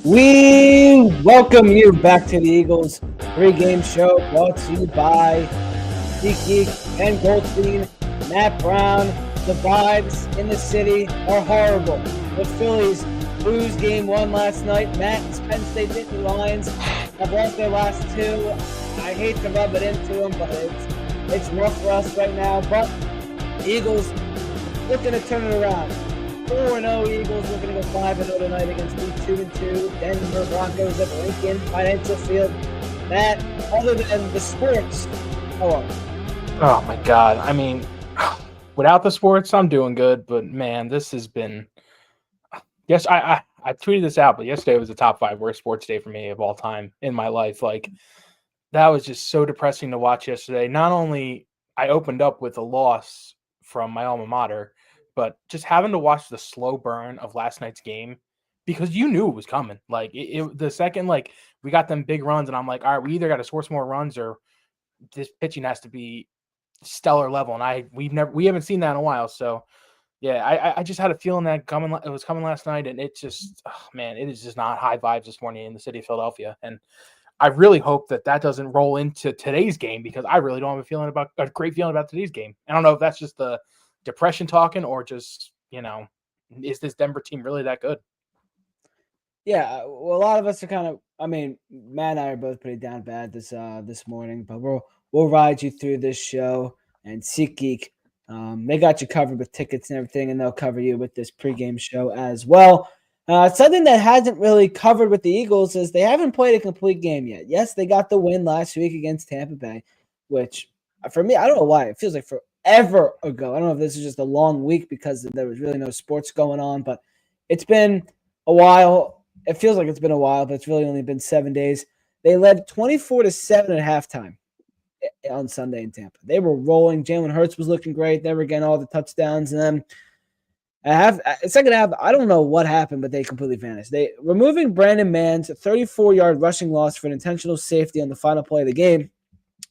We welcome you back to the Eagles pregame show brought to you by SeatGeek and Goldstein and Matt Brown. The vibes in the city are horrible. The Phillies lose game one last night. Matt's Penn State Nittany Lions have lost their last two. I hate to rub it into them, but it's rough for us right now. But the Eagles looking to turn it around. 4-0 Eagles looking to go 5-0 tonight against the 2-2 Denver Broncos at Lincoln Financial Field. Matt, other than the sports, how are you? Oh my God. I mean, without the sports, I'm doing good, but man, this has been. Yes, I tweeted this out, but yesterday was the top 5 worst sports day for me of all time in my life. Like, that was just so depressing to watch yesterday. Not only I opened up with a loss from my alma mater, but just having to watch the slow burn of last night's game because you knew it was coming. Like the second we got them big runs, and I'm like, all right, we either got to source more runs or this pitching has to be stellar level. And we haven't seen that in a while. So yeah, I just had a feeling that it was coming last night, and it just man, it is just not high vibes this morning in the city of Philadelphia. And I really hope that doesn't roll into today's game because I really don't have a great feeling about today's game. I don't know if that's just the depression talking or just, is this Denver team really that good? Yeah, well, a lot of us are kind of. I mean, Matt and I are both pretty down bad this morning, but we'll ride you through this show. And SeatGeek, they got you covered with tickets and everything, and they'll cover you with this pregame show as well. Something that hasn't really covered with the Eagles is they haven't played a complete game yet. Yes, they got the win last week against Tampa Bay, which for me, I don't know why. It feels like forever ago. I don't know if this is just a long week because there was really no sports going on, but it's been a while. It feels like it's been a while, but it's really only been 7 days. They led 24-7 at halftime on Sunday in Tampa. They were rolling. Jalen Hurts was looking great. They were getting all the touchdowns. And then second half, I don't know what happened, but they completely vanished. They removing Brandon Mann's 34-yard rushing loss for an intentional safety on the final play of the game.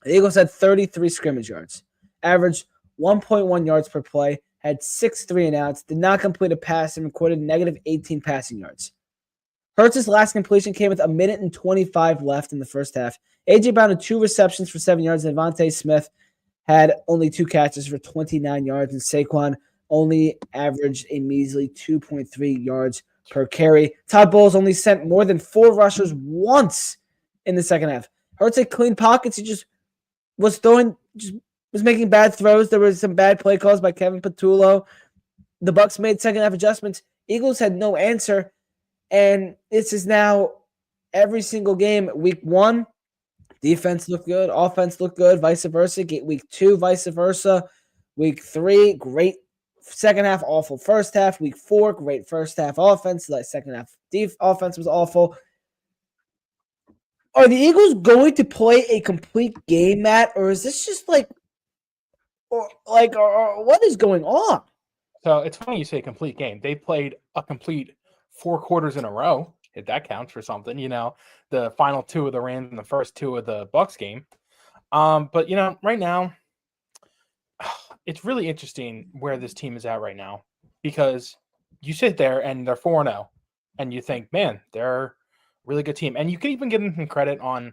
The Eagles had 33 scrimmage yards, averaged 1.1 yards per play, had 6 3-and-outs, did not complete a pass, and recorded negative 18 passing yards. Hurts' last completion came with 1:25 left in the first half. A.J. Brown had 2 receptions for 7 yards, and Devontae Smith had only 2 catches for 29 yards, and Saquon only averaged a measly 2.3 yards per carry. Todd Bowles only sent more than 4 rushers once in the second half. Hurts had clean pockets. He just was making bad throws. There was some bad play calls by Kevin Patullo. The Bucs made second half adjustments. Eagles had no answer. And this is now every single game. Week 1, defense looked good. Offense looked good. Vice versa. Week 2, vice versa. Week 3, great second half, awful first half. Week 4, great first half offense. Like second half offense was awful. Are the Eagles going to play a complete game, Matt, or is this just or what is going on? So it's funny you say complete game. They played a complete 4 quarters in a row, if that counts for something, the final 2 of the Rams and the first 2 of the Bucs game. But right now, it's really interesting where this team is at right now because you sit there and they're 4-0 and you think, man, they're a really good team. And you can even give them some credit on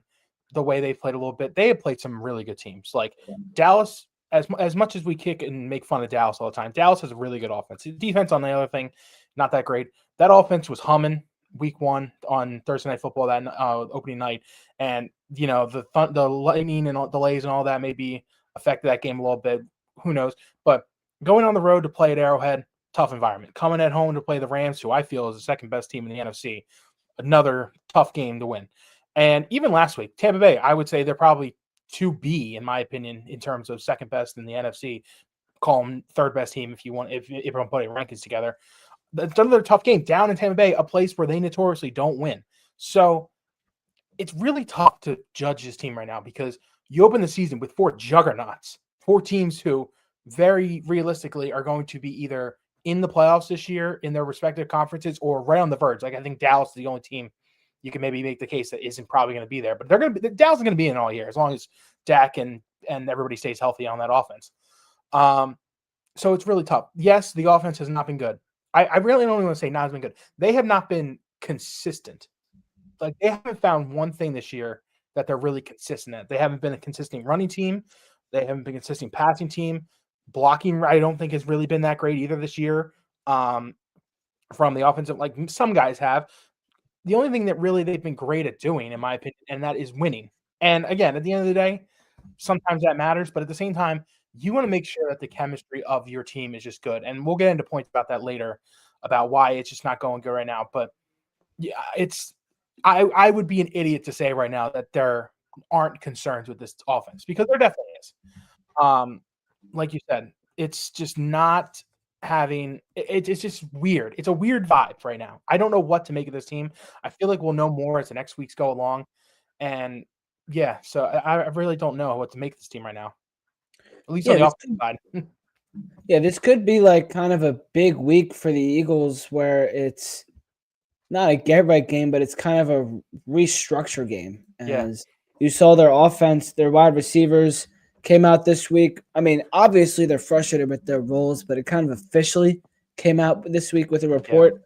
the way they played a little bit. They have played some really good teams. Like Dallas, as much as we kick and make fun of Dallas all the time, Dallas has a really good offense. Defense, on the other thing, not that great. That offense was humming week 1 on Thursday Night Football, that opening night. And, the lightning and all, delays and all that maybe affected that game a little bit. Who knows? But going on the road to play at Arrowhead, tough environment. Coming at home to play the Rams, who I feel is the second best team in the NFC, another tough game to win. And even last week, Tampa Bay, I would say they're probably 2B, in my opinion, in terms of second best in the NFC. Call them third best team if you want, if you don't put rankings together. It's another tough game down in Tampa Bay, a place where they notoriously don't win. So it's really tough to judge this team right now because you open the season with 4 juggernauts, 4 teams who very realistically are going to be either in the playoffs this year in their respective conferences or right on the verge. Like I think Dallas is the only team you can maybe make the case that isn't probably going to be there, but Dallas is going to be in all year as long as Dak and everybody stays healthy on that offense. So it's really tough. Yes, the offense has not been good. I really don't want to say not has been good. They have not been consistent like they haven't found one thing this year that they're really consistent at. They haven't been a consistent running team. They haven't been a consistent passing team. Blocking, I don't think has really been that great either this year. From the offensive, like some guys have. The only thing that really they've been great at doing, in my opinion, and that is winning. And again, at the end of the day, sometimes that matters, but at the same time, you want to make sure that the chemistry of your team is just good. And we'll get into points about that later, about why it's just not going good right now. But yeah, I would be an idiot to say right now that there aren't concerns with this offense, because there definitely is. Like you said, it's just not having it's just weird. It's a weird vibe right now. I don't know what to make of this team. I feel like we'll know more as the next weeks go along. And yeah, so I really don't know what to make of this team right now. At least on the offensive side. Yeah, this could be like kind of a big week for the Eagles, where it's not a get right game, but it's kind of a restructure game. As you saw, their offense, their wide receivers came out this week. I mean, obviously they're frustrated with their roles, but it kind of officially came out this week with a report.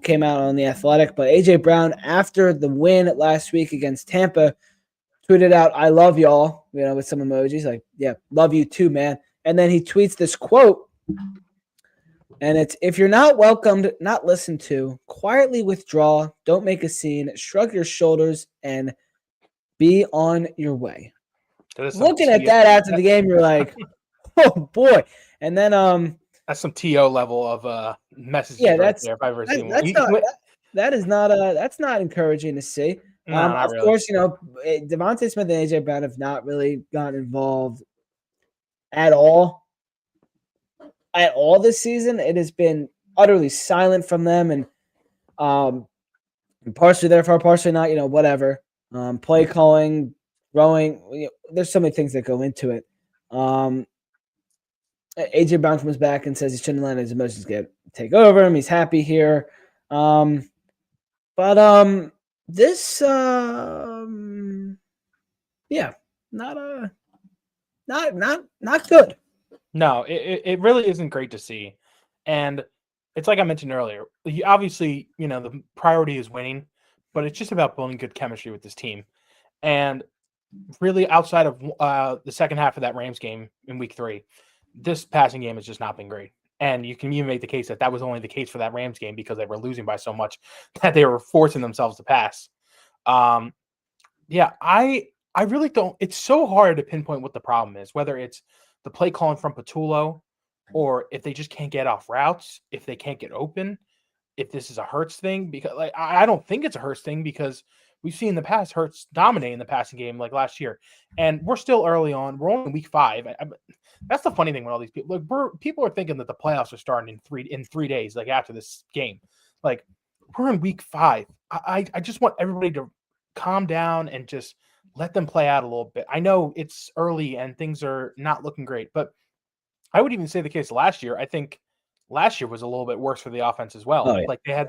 Came out on The Athletic. But A.J. Brown, after the win last week against Tampa, tweeted out, "I love y'all," with some emojis like, "Yeah, love you too, man." And then he tweets this quote, and it's, "If you're not welcomed, not listened to, quietly withdraw, don't make a scene, shrug your shoulders, and be on your way." Looking at that after the game, you're like, oh boy. And then that's some TO level of message. Yeah, right there, if I've ever seen one. That's not encouraging to see. Of course, Devontae Smith and AJ Brown have not really gotten involved at all this season. It has been utterly silent from them, and partially therefore, partially not. Whatever. Play calling, throwing. There's so many things that go into it. AJ Brown comes back and says he shouldn't let his emotions take over him. He's happy here. But this yeah, not good. No, it really isn't great to see. And it's like I mentioned earlier, obviously, the priority is winning, but it's just about building good chemistry with this team. And really, outside of the second half of that Rams game in week 3, this passing game has just not been great. And you can even make the case that was only the case for that Rams game because they were losing by so much that they were forcing themselves to pass. Yeah, I really don't. It's so hard to pinpoint what the problem is, whether it's the play calling from Patullo, or if they just can't get off routes, if they can't get open, if this is a Hurts thing. Because I don't think it's a Hurts thing, because we've seen in the past Hurts dominating the passing game like last year, and we're still early on. We're only in week 5. That's the funny thing with all these people. Like, people are thinking that the playoffs are starting in 3 days, like after this game. Like, we're in week 5. I just want everybody to calm down and just let them play out a little bit. I know it's early and things are not looking great, but I would even say the case last year. I think last year was a little bit worse for the offense as well. Oh, yeah. Like they had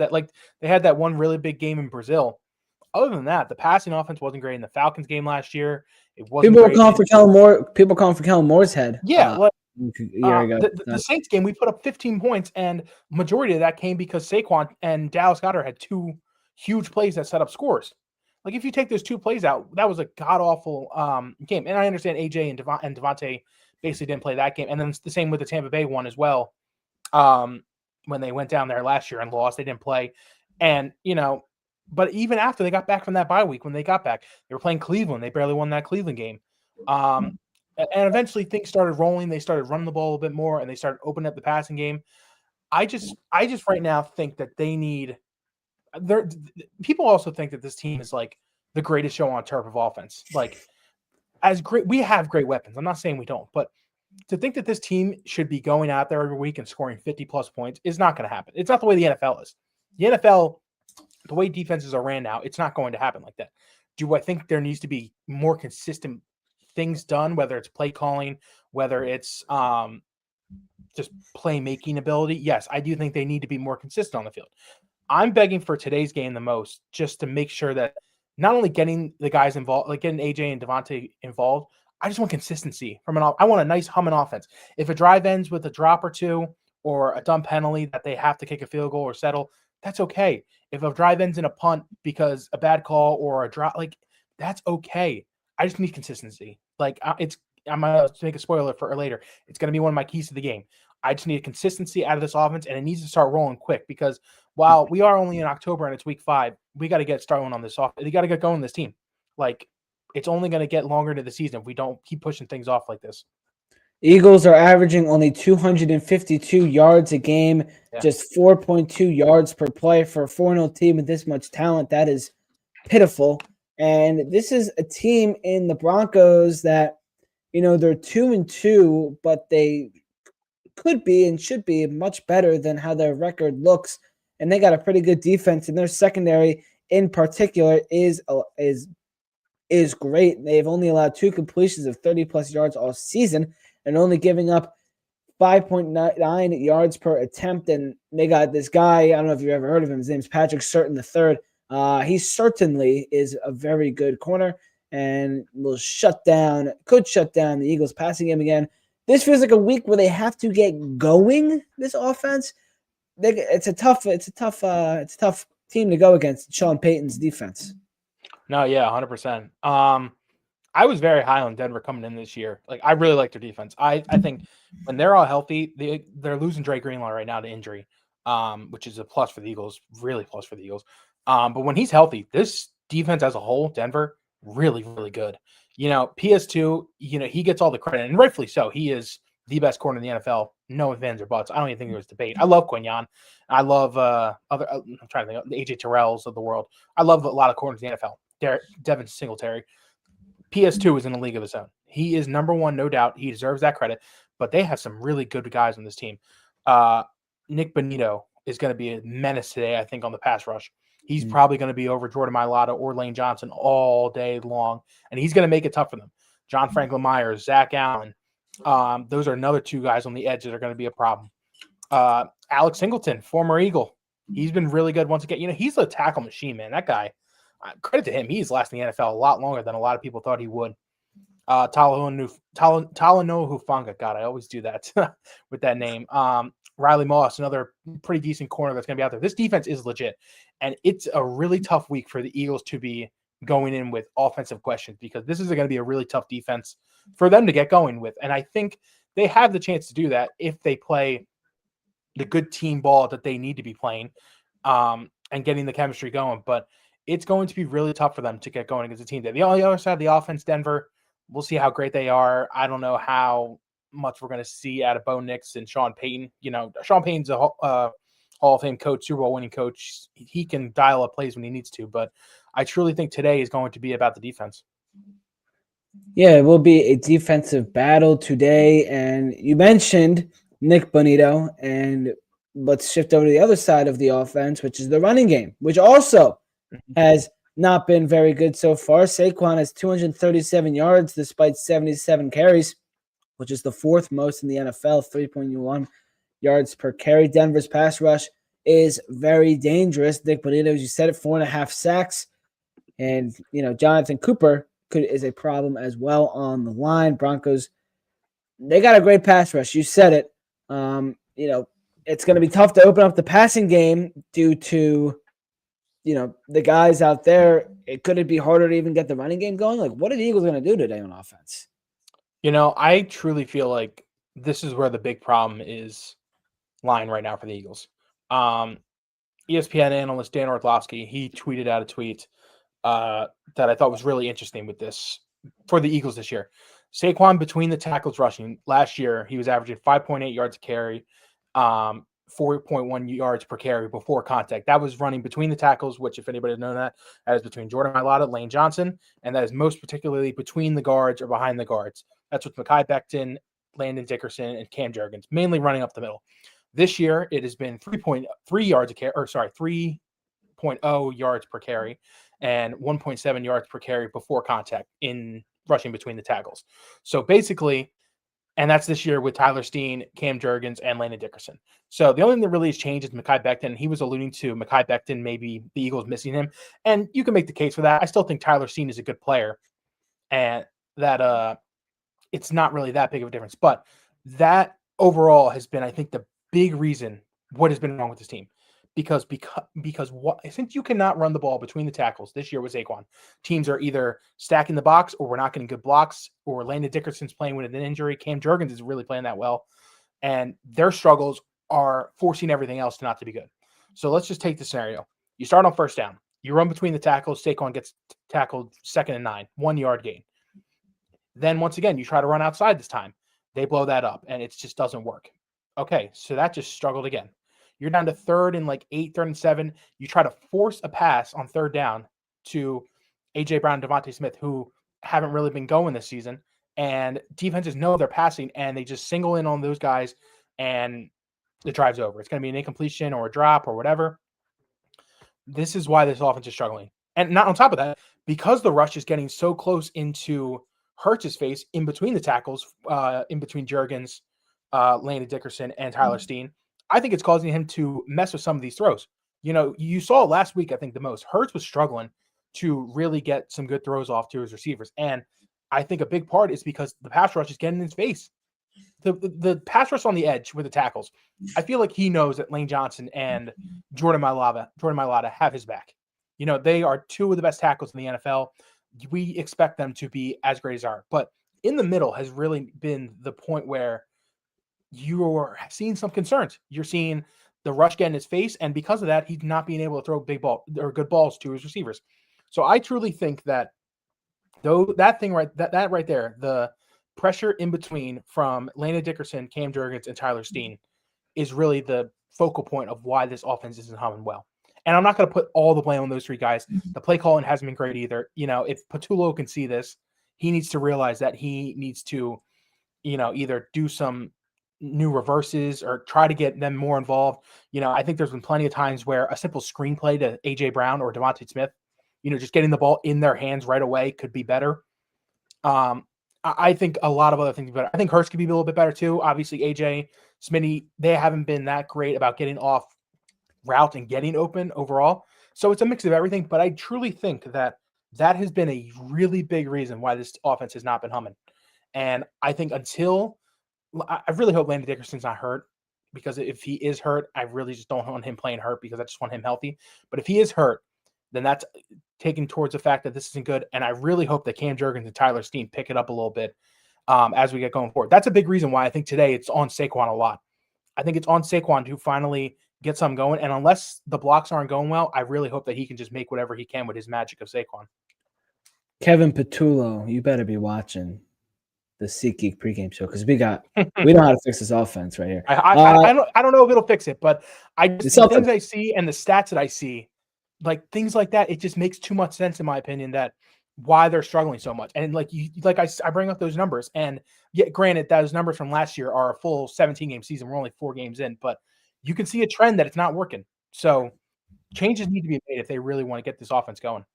that one really big game in Brazil. Other than that, the passing offense wasn't great in the Falcons game last year. It wasn't. People were calling for Kellen Moore's head. Yeah, a year ago. The Saints game, we put up 15 points, and majority of that came because Saquon and Dallas Goedert had 2 huge plays that set up scores. Like, if you take those 2 plays out, that was a god-awful game. And I understand AJ and Devontae basically didn't play that game. And then it's the same with the Tampa Bay one as well. When they went down there last year and lost, they didn't play. And, but even after they got back from that bye week, when they got back, they were playing Cleveland. They barely won that Cleveland game. And eventually things started rolling. They started running the ball a little bit more, and they started opening up the passing game. I just right now think that they need – people also think that this team is like the greatest show on turf of offense. Like, we have great weapons. I'm not saying we don't, but to think that this team should be going out there every week and scoring 50+ points is not going to happen. It's not the way the NFL is. The NFL, the way defenses are ran now, it's not going to happen like that. Do I think there needs to be more consistent things done, whether it's play calling, whether it's just playmaking ability? Yes, I do think they need to be more consistent on the field. I'm begging for today's game the most, just to make sure that not only getting the guys involved, like getting AJ and Devontae involved, I just want consistency from I want a nice humming offense. If a drive ends with a drop or 2 or a dumb penalty that they have to kick a field goal or settle, that's okay. If a drive ends in a punt because a bad call or a drop, like that's okay. I just need consistency. Like I'm gonna make a spoiler for later. It's gonna be one of my keys to the game. I just need consistency out of this offense, and it needs to start rolling quick because while we are only in October and it's week 5, we got to get started on this off. We got to get going on this team. Like it's only going to get longer into the season if we don't keep pushing things off like this. Eagles are averaging only 252 yards a game, Yeah. just 4.2 yards per play for a 4-0 team with this much talent. That is pitiful. And this is a team in the Broncos that, they're 2-2, but they could be and should be much better than how their record looks. And they got a pretty good defense, and their secondary in particular is great. They've only allowed 2 completions of 30-plus yards all season and only giving up 5.9 yards per attempt. And they got this guy, I don't know if you've ever heard of him. His name's Patrick Surtain III. He certainly is a very good corner and could shut down the Eagles passing game again. This feels like a week where they have to get going, this offense. It's a tough team to go against Sean Payton's defense. No, yeah, 100%. I was very high on Denver coming in this year. Like I really like their defense. I think when they're all healthy, they're losing Dre Greenlaw right now to injury, which is a plus for the Eagles, really plus for the Eagles. But when he's healthy, this defense as a whole, Denver, really, really good. PS2, he gets all the credit, and rightfully so. He is the best corner in the NFL. No ifs, ands, or buts. I don't even think there was debate. I love Quignon. I love I'm trying to think of the AJ Terrells of the world. I love a lot of corners in the NFL. Devin Singletary. PS2 is in a league of his own. He is number one, no doubt. He deserves that credit. But they have some really good guys on this team. Nick Bonito is going to be a menace today, I think, on the pass rush. He's probably going to be over Jordan Mailata or Lane Johnson all day long, and he's going to make it tough for them. John Franklin Myers, Zach Allen, those are another 2 guys on the edge that are going to be a problem. Alex Singleton, former Eagle, he's been really good once again. He's a tackle machine, man. That guy, credit to him, he's lasted in the NFL a lot longer than a lot of people thought he would. Talanoa Hufanga, God, I always do that with that name. Riley Moss, another pretty decent corner that's going to be out there. This defense is legit, and it's a really tough week for the Eagles to be going in with offensive questions because this is going to be a really tough defense for them to get going with. And I think they have the chance to do that if they play the good team ball that they need to be playing and getting the chemistry going. But it's going to be really tough for them to get going against a team. The other side of the offense, Denver, we'll see how great they are. I don't know how much we're going to see out of Bo Nix and Sean Payton. Sean Payton's a Hall of Fame coach, Super Bowl winning coach. He can dial up plays when he needs to, but I truly think today is going to be about the defense. Yeah, it will be a defensive battle today. And you mentioned Nick Bonito, and let's shift over to the other side of the offense, which is the running game, which also has not been very good so far. Saquon has 237 yards despite 77 carries, which is the 4th most in the NFL, 3.1 yards per carry. Denver's pass rush is very dangerous. Nick Bonito, as you said, 4.5 sacks. And, Jonathan Cooper is a problem as well on the line. Broncos, they got a great pass rush. You said it. It's going to be tough to open up the passing game due to, the guys out there. Could it be harder to even get the running game going? Like, what are the Eagles going to do today on offense? I truly feel like this is where the big problem is lying right now for the Eagles. ESPN analyst Dan Orlovsky, he tweeted out a tweet that I thought was really interesting with this for the Eagles this year. Saquon between the tackles rushing last year, he was averaging 5.8 yards a carry, 4.1 yards per carry before contact. That was running between the tackles, which if anybody knows that is between Jordan Mailata, Lane Johnson, and that is most particularly between the guards or behind the guards. That's with Mekhi Becton, Landon Dickerson, and Cam Jurgens, mainly running up the middle. This year, it has been 3.3 yards a carry, 3.0 yards per carry, and 1.7 yards per carry before contact in rushing between the tackles. So basically, and that's this year with Tyler Steen, Cam Jurgens, and Landon Dickerson. So the only thing that really has changed is Mekhi Becton. He was alluding to Mekhi Becton, maybe the Eagles missing him. And you can make the case for that. I still think Tyler Steen is a good player, and that it's not really that big of a difference. But that overall has been, I think, the big reason what has been wrong with this team. because what, since you cannot run the ball between the tackles this year with Saquon, teams are either stacking the box or we're not getting good blocks, or Landon Dickerson's playing with an injury. Cam Jurgens is really playing that well, and their struggles are forcing everything else to not to be good. So let's just take the scenario. You start on first down. You run between the tackles. Saquon gets tackled 2nd and 9, 1 yard gain. Then once again, you try to run outside this time. They blow that up, and it just doesn't work. Okay, so that just struggled again. You're down to 3rd and like 8, 3rd and 7. You try to force a pass on 3rd down to A.J. Brown, Devontae Smith, who haven't really been going this season. And defenses know they're passing, and they just single in on those guys, and the drive's over. It's going to be an incompletion or a drop or whatever. This is why this offense is struggling. And not on top of that, because the rush is getting so close into Hurts' face in between the tackles, in between Jurgens, Landon Dickerson, and Tyler Steen, I think it's causing him to mess with some of these throws. You know, you saw last week, I think the most. Hurts was struggling to really get some good throws off to his receivers. And I think a big part is because the pass rush is getting in his face. The pass rush on the edge with the tackles, I feel like he knows that Lane Johnson and Jordan Mailata have his back. You know, they are 2 of the best tackles in the NFL. We expect them to be as great as are. But in the middle has really been the point where you're seeing some concerns. You're seeing the rush get in his face, and because of that, he's not being able to throw big ball or good balls to his receivers. So I truly think that that right there, the pressure in between from Landon Dickerson, Cam Jurgens, and Tyler Steen is really the focal point of why this offense isn't humming well. And I'm not going to put all the blame on those 3 guys. The play calling hasn't been great either. You know, if Patullo can see this, he needs to realize that he needs to, you know, either do some new reverses or try to get them more involved. You know, I think there's been plenty of times where a simple screenplay to A.J. Brown or Devontae Smith, you know, just getting the ball in their hands right away could be better. I think a lot of other things are better. I think Hurts could be a little bit better too. Obviously, AJ, Smitty, they haven't been that great about getting off route and getting open overall. So it's a mix of everything. But I truly think that has been a really big reason why this offense has not been humming. And I think I really hope Landon Dickerson's not hurt, because if he is hurt, I really just don't want him playing hurt, because I just want him healthy. But if he is hurt, then that's taken towards the fact that this isn't good. And I really hope that Cam Jurgens and Tyler Steen pick it up a little bit as we get going forward. That's a big reason why I think today it's on Saquon a lot. I think it's on Saquon to finally get something going. And unless the blocks aren't going well, I really hope that he can just make whatever he can with his magic of Saquon. Kevin Patullo, you better be watching the SeatGeek pregame show, because we know how to fix this offense right here. I don't know if it'll fix it, but the things I see and the stats that I see, like things like that, it just makes too much sense in my opinion that why they're struggling so much. And I bring up those numbers, and yet granted, those numbers from last year are a full 17-game season. We're only 4 games in, but you can see a trend that it's not working. So changes need to be made if they really want to get this offense going.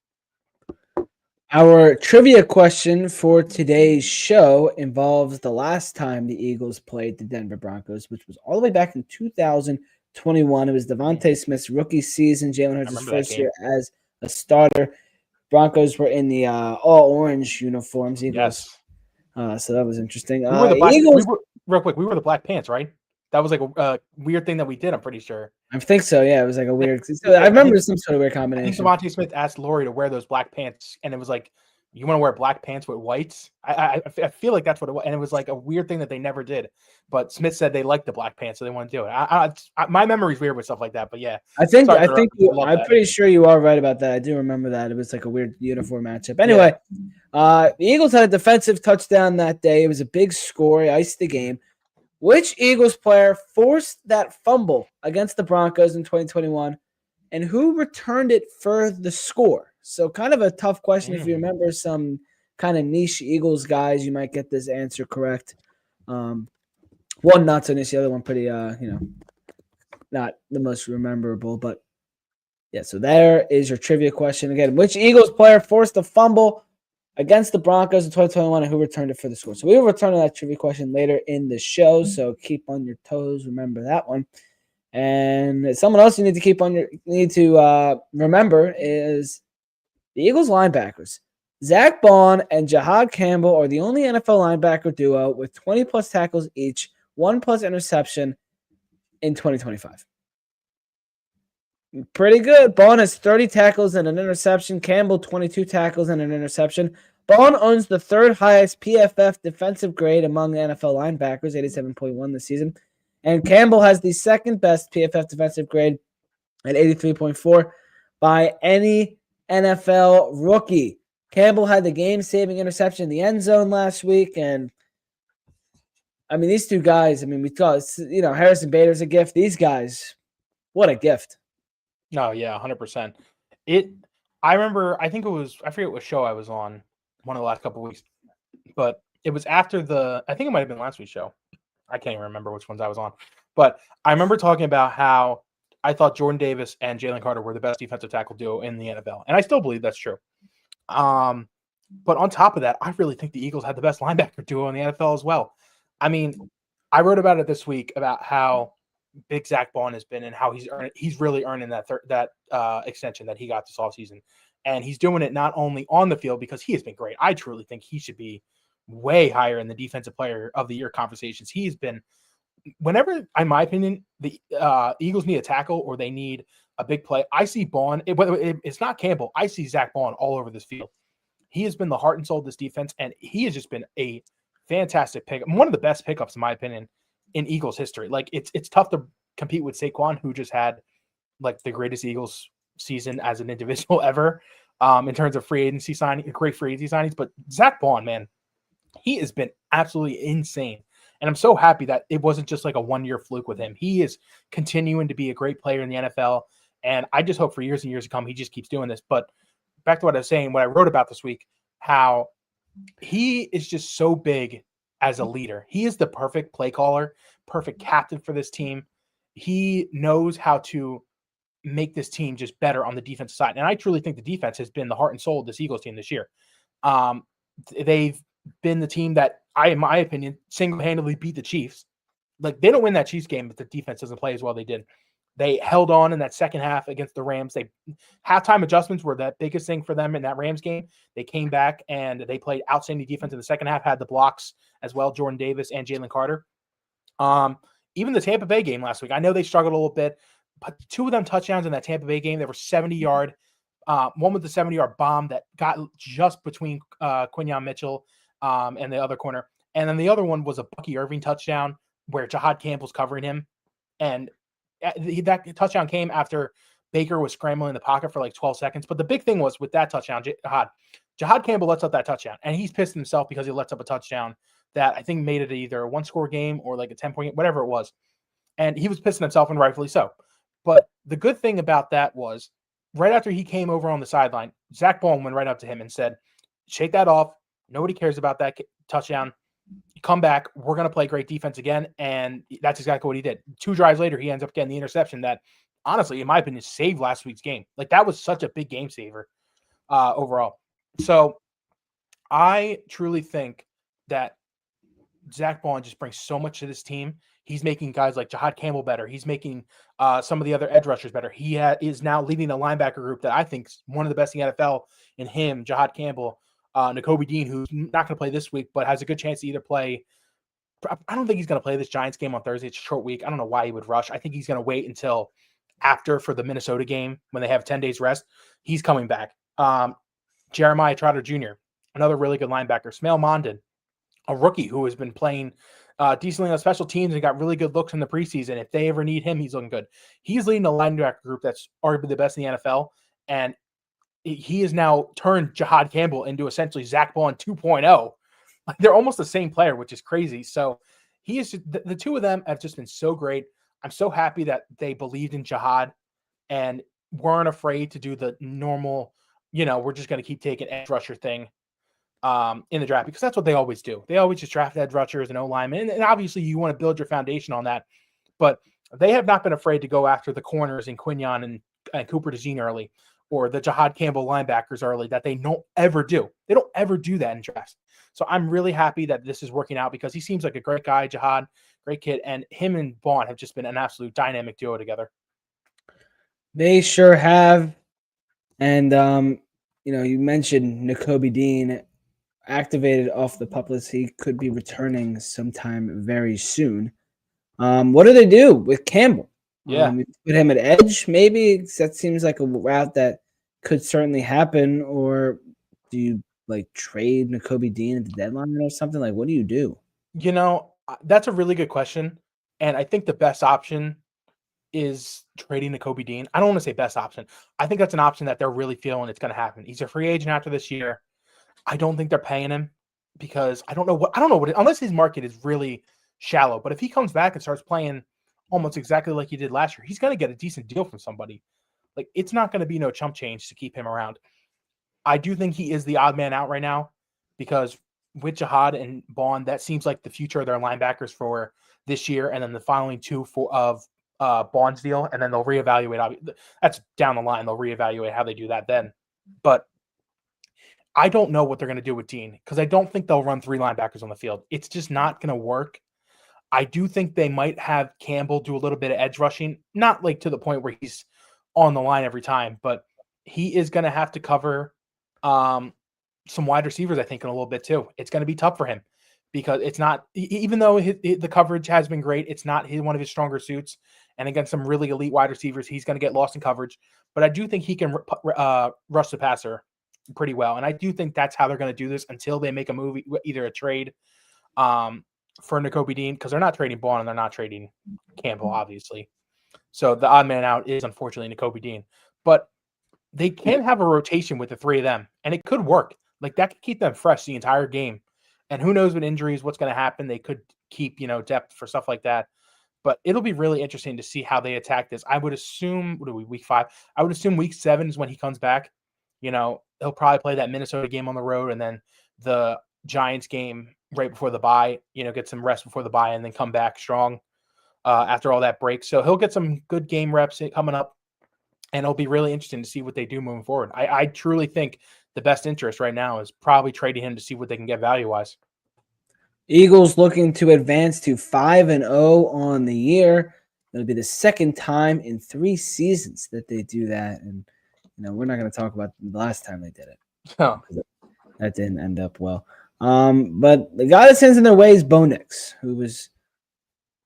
Our trivia question for today's show involves the last time the Eagles played the Denver Broncos, which was all the way back in 2021. It was Devontae Smith's rookie season. Jalen Hurts' first year as a starter. Broncos were in the all-orange uniforms. Eagles. Yes. So that was interesting. We were the Black Pants, right? That was like a weird thing that we did, I'm pretty sure. I think so, yeah. It was like a weird – I remember some sort of weird combination. I think Devontae Smith asked Lori to wear those black pants, and it was like, you want to wear black pants with whites? I feel like that's what it was. And it was like a weird thing that they never did. But Smith said they liked the black pants, so they want to do it. My memory's weird with stuff like that, but yeah. I'm pretty sure you are right about that. I do remember that. It was like a weird uniform matchup. Anyway, the Eagles had a defensive touchdown that day. It was a big score. It iced the game. Which Eagles player forced that fumble against the Broncos in 2021, and who returned it for the score? So kind of a tough question. If you remember some kind of niche Eagles guys, you might get this answer correct. One not so niche, the other one pretty, not the most memorable. But, yeah, so there is your trivia question. Again, which Eagles player forced a fumble against the Broncos in 2021, and who returned it for the score? So we will return to that trivia question later in the show, so keep on your toes. Remember that one. And someone else you need to remember is the Eagles linebackers. Zach Bond and Jahad Campbell are the only NFL linebacker duo with 20-plus tackles each, 1+ interception in 2025. Pretty good. Bond has 30 tackles and an interception. Campbell, 22 tackles and an interception. Bond owns the third highest PFF defensive grade among NFL linebackers, 87.1 this season. And Campbell has the second best PFF defensive grade at 83.4 by any NFL rookie. Campbell had the game-saving interception in the end zone last week, and I mean, these two guys, I mean, we thought, Harrison Bader's a gift. These guys, what a gift. No, yeah, 100%. I remember, I forget what show I was on one of the last couple of weeks, but it was after I think it might have been last week's show. I can't even remember which ones I was on, but I remember talking about how I thought Jordan Davis and Jalen Carter were the best defensive tackle duo in the NFL, and I still believe that's true. But on top of that, I really think the Eagles had the best linebacker duo in the NFL as well. I mean, I wrote about it this week about how big Zach Bond has been and how he's really earning that extension that he got this offseason. And he's doing it not only on the field because he has been great. I truly think he should be way higher in the defensive player of the year conversations. He's been, whenever, in my opinion, the Eagles need a tackle or they need a big play, I see Bond. It's not Campbell. I see Zach Bond all over this field. He has been the heart and soul of this defense, and he has just been a fantastic pick. One of the best pickups, in my opinion, in Eagles history. Like, it's tough to compete with Saquon, who just had like the greatest Eagles season as an individual ever in terms of great free agency signings. But Zach Bond, man, he has been absolutely insane. And I'm so happy that it wasn't just like a one-year fluke with him. He is continuing to be a great player in the NFL. And I just hope for years and years to come, he just keeps doing this. But back to what I was saying, what I wrote about this week, how he is just so big as a leader. He is the perfect play caller, perfect captain for this team. He knows how to make this team just better on the defensive side. And I truly think the defense has been the heart and soul of this Eagles team this year. They've been the team that in my opinion, single-handedly beat the Chiefs. Like, they don't win that Chiefs game if the defense doesn't play as well they did. They held on in that second half against the Rams. Halftime adjustments were the biggest thing for them in that Rams game. They came back and they played outstanding defense in the second half, had the blocks as well, Jordan Davis and Jalen Carter. Even the Tampa Bay game last week, I know they struggled a little bit, but two of them touchdowns in that Tampa Bay game, they were 70-yard. One with the 70-yard bomb that got just between Quinyon Mitchell and the other corner. And then the other one was a Bucky Irving touchdown where Jahad Campbell's covering him. And that touchdown came after Baker was scrambling in the pocket for like 12 seconds. But the big thing was with that touchdown, Jahad Campbell lets up that touchdown. And he's pissed himself because he lets up a touchdown that I think made it either a one-score game or like a 10-point game, whatever it was. And he was pissing himself, and rightfully so. But the good thing about that was right after he came over on the sideline, Zach Bond went right up to him and said, shake that off. Nobody cares about that touchdown. You come back. We're going to play great defense again. And that's exactly what he did. 2 drives later, he ends up getting the interception that, honestly, in my opinion, saved last week's game. Like, that was such a big game saver overall. So I truly think that Zach Bond just brings so much to this team. He's making guys like Jahad Campbell better. He's making some of the other edge rushers better. He is now leading a linebacker group that I think is one of the best in the NFL in him, Jahad Campbell, Nakobe Dean, who's not going to play this week, but has a good chance to either play. I don't think he's going to play this Giants game on Thursday. It's a short week. I don't know why he would rush. I think he's going to wait until after for the Minnesota game when they have 10 days rest. He's coming back. Jeremiah Trotter Jr., another really good linebacker. Smail Mondon, a rookie who has been playing decently on special teams and got really good looks in the preseason. If they ever need him, he's looking good. He's leading a linebacker group that's arguably the best in the NFL, and he has now turned Jahad Campbell into essentially Zach Bond 2.0. Like, they're almost the same player, which is crazy. So he is the two of them have just been so great. I'm so happy that they believed in Jahad and weren't afraid to do the normal, we're just going to keep taking edge rusher thing in the draft, because that's what they always do. They always just draft edge rushers and O-linemen. And obviously you want to build your foundation on that, but they have not been afraid to go after the corners in Quinyon and Cooper DeJean early, or the Jahad Campbell linebackers early, that they don't ever do. They don't ever do that in drafts. So I'm really happy that this is working out, because he seems like a great guy, Jahad, great kid. And him and Bond have just been an absolute dynamic duo together. They sure have. And, you mentioned Nakobe Dean activated off the pup list. He could be returning sometime very soon. What do they do with Campbell? Yeah. You put him at edge, maybe. That seems like a route that could certainly happen. Or do you trade Nakobe Dean at the deadline or something? Like, what do you do? That's a really good question. And I think the best option is trading Nakobe Dean. I don't want to say best option. I think that's an option that they're really feeling it's going to happen. He's a free agent after this year. I don't think they're paying him because I don't know what unless his market is really shallow. But if he comes back and starts playing almost exactly like he did last year, he's going to get a decent deal from somebody. Like, it's not going to be no chump change to keep him around. I do think he is the odd man out right now because with Jihad and Bond, that seems like the future of their linebackers for this year, and then the following two of Bond's deal, and then they'll reevaluate. That's down the line. They'll reevaluate how they do that then. But I don't know what they're going to do with Dean because I don't think they'll run three linebackers on the field. It's just not going to work. I do think they might have Campbell do a little bit of edge rushing, not like to the point where he's on the line every time, but he is going to have to cover some wide receivers, I think, in a little bit too. It's going to be tough for him because it's not, even though the coverage has been great, it's not one of his stronger suits. And against some really elite wide receivers, he's going to get lost in coverage. But I do think he can rush the passer pretty well. And I do think that's how they're going to do this until they make a move, either a trade for Nakobe Dean, because they're not trading Bond and they're not trading Campbell, obviously. So the odd man out is unfortunately Nakobe Dean. But they can have a rotation with the three of them, and it could work. Like, that could keep them fresh the entire game. And who knows with injuries, what's going to happen. They could keep, depth for stuff like that. But it'll be really interesting to see how they attack this. I would assume, week 5? I would assume week 7 is when he comes back. He'll probably play that Minnesota game on the road and then the Giants game right before the bye, get some rest before the bye and then come back strong after all that break. So he'll get some good game reps coming up, and it'll be really interesting to see what they do moving forward. I truly think the best interest right now is probably trading him to see what they can get value-wise. Eagles looking to advance to 5-0 on the year. It'll be the second time in 3 seasons that they do that. And, we're not going to talk about the last time they did it. Oh. That didn't end up well. But the guy that sends in their way is Bo Nix, who was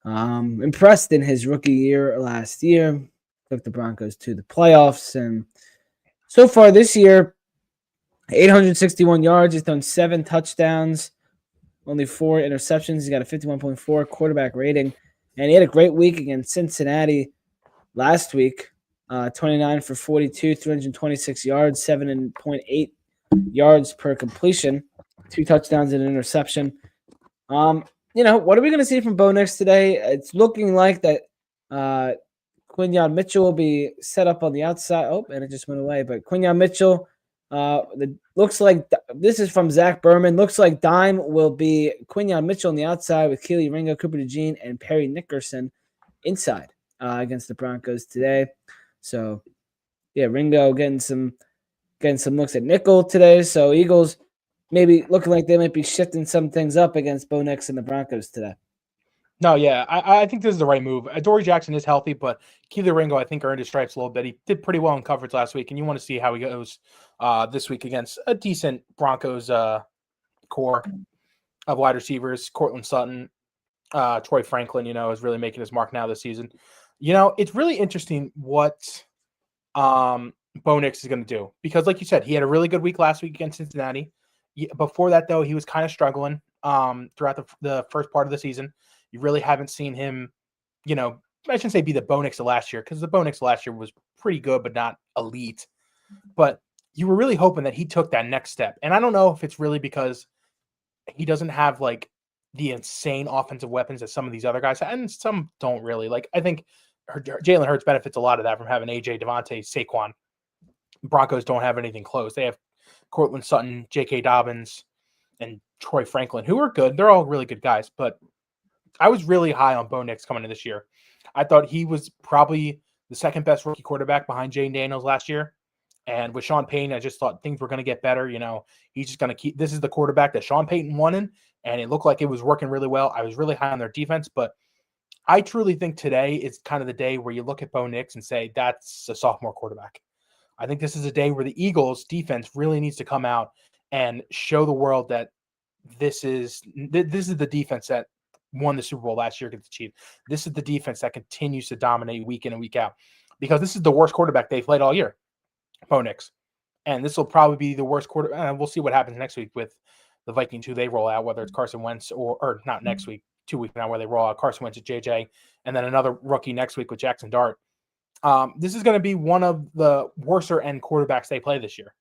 impressed in his rookie year last year. Took the Broncos to the playoffs. And so far this year, 861 yards. He's thrown 7 touchdowns, only 4 interceptions. He's got a 51.4 quarterback rating. And he had a great week against Cincinnati last week. 29 for 42, 326 yards, 7.8 yards per completion, 2 touchdowns and an interception. What are we going to see from Bo Nix today? It's looking like that Quinyon Mitchell will be set up on the outside. Oh, and it just went away. But Quinyon Mitchell, looks like this is from Zach Berman. Looks like dime will be Quinyon Mitchell on the outside with Keely Ringo, Cooper DeJean, and Perry Nickerson inside against the Broncos today. So, yeah, Ringo getting some looks at nickel today. So Eagles maybe looking like they might be shifting some things up against Bo Nix and the Broncos today. No, yeah, I think this is the right move. Dory Jackson is healthy, but Keely Ringo, I think, earned his stripes a little bit. He did pretty well in coverage last week, and you want to see how he goes this week against a decent Broncos core of wide receivers. Cortland Sutton, Troy Franklin, is really making his mark now this season. It's really interesting what Bo Nix is going to do because, like you said, he had a really good week last week against Cincinnati. Before that, though, he was kind of struggling throughout the first part of the season. You really haven't seen him, I shouldn't say be the Bo Nix of last year because the Bo Nix last year was pretty good but not elite. But you were really hoping that he took that next step. And I don't know if it's really because he doesn't have like the insane offensive weapons that some of these other guys have, and some don't really. Like, I think Jalen Hurts benefits a lot of that from having AJ, Devontae, Saquon. Broncos don't have anything close. They have Cortland Sutton, J.K. Dobbins, and Troy Franklin, who are good. They're all really good guys, but I was really high on Bo Nix coming in this year. I thought he was probably the second best rookie quarterback behind Jane Daniels last year. And with Sean Payton, I just thought things were going to get better. He's just going to keep – this is the quarterback that Sean Payton wanted, and it looked like it was working really well. I was really high on their defense, but I truly think today is kind of the day where you look at Bo Nix and say that's a sophomore quarterback. I think this is a day where the Eagles defense really needs to come out and show the world that this is the defense that won the Super Bowl last year against the Chiefs. This is the defense that continues to dominate week in and week out because this is the worst quarterback they've played all year, Bo Nix. And this will probably be the worst quarter. We'll see what happens next week with the Vikings, who they roll out, whether it's Carson Wentz or not next week, 2 weeks now, where they roll out Carson Wentz at JJ, and then another rookie next week with Jackson Dart. This is going to be one of the worser end quarterbacks they play this year.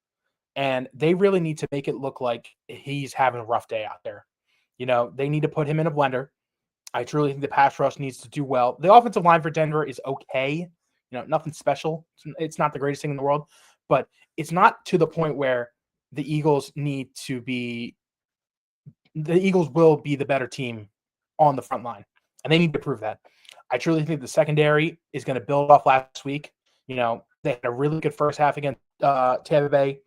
And they really need to make it look like he's having a rough day out there. They need to put him in a blender. I truly think the pass rush needs to do well. The offensive line for Denver is okay. Nothing special. It's not the greatest thing in the world, but it's not to the point where the Eagles will be the better team on the front line, and they need to prove that. I truly think the secondary is going to build off last week. They had a really good first half against Tampa Bay.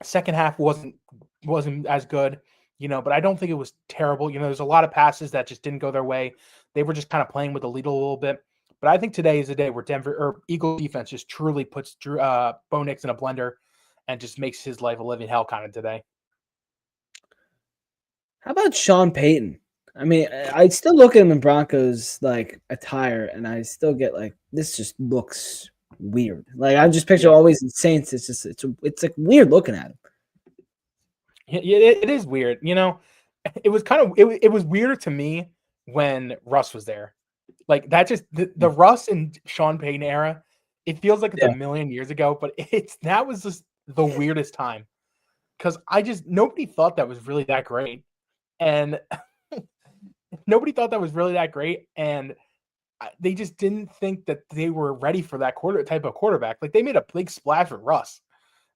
Second half wasn't as good, but I don't think it was terrible. There's a lot of passes that just didn't go their way. They were just kind of playing with the lead a little bit. But I think today is a day where Denver or Eagles defense just truly puts Bo Nix in a blender and just makes his life a living hell kind of today. How about Sean Payton? I mean, I still look at him in Broncos attire, and I still get this just looks weird. I just picture always in Saints. It's weird looking at him. Yeah, it is weird. It was it was weirder to me when Russ was there. That just the Russ and Sean Payton era, it feels like it's a million years ago, but that was just the weirdest time because nobody thought that was really that great, and nobody thought that was really that great, and they just didn't think that they were ready for that type of quarterback. They made a big splash with Russ,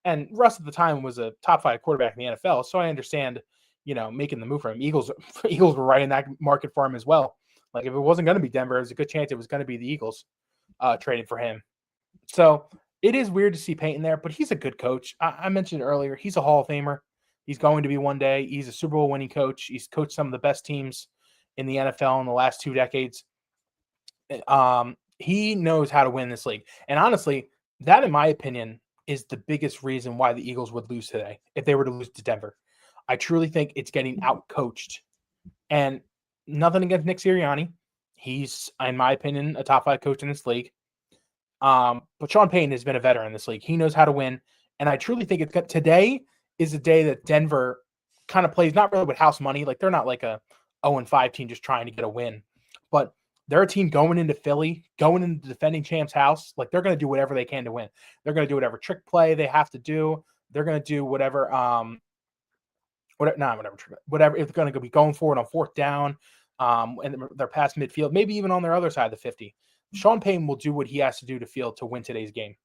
and Russ at the time was a top 5 quarterback in the NFL, so I understand, making the move for him. Eagles were right in that market for him as well. If it wasn't going to be Denver, there's a good chance it was going to be the Eagles trading for him. So it is weird to see Payton there, but he's a good coach. I mentioned earlier, he's a Hall of Famer. He's going to be one day. He's a Super Bowl winning coach. He's coached some of the best teams in the NFL in the last 2 decades. He knows how to win this league. And honestly, that, in my opinion, is the biggest reason why the Eagles would lose today if they were to lose to Denver. I truly think it's getting out-coached. And nothing against Nick Sirianni. He's, in my opinion, a top 5 coach in this league. But Sean Payton has been a veteran in this league. He knows how to win. And I truly think today is a day that Denver kind of plays not really with house money. They're not like a 0-5 team just trying to get a win. But they're a team going into Philly, going into the defending champ's house. They're going to do whatever they can to win. They're going to do whatever trick play they have to do. They're going to do whatever if they're going to be going for it on 4th down, and they're past midfield, maybe even on their other side of the 50. Sean Payton will do what he has to do to win today's game.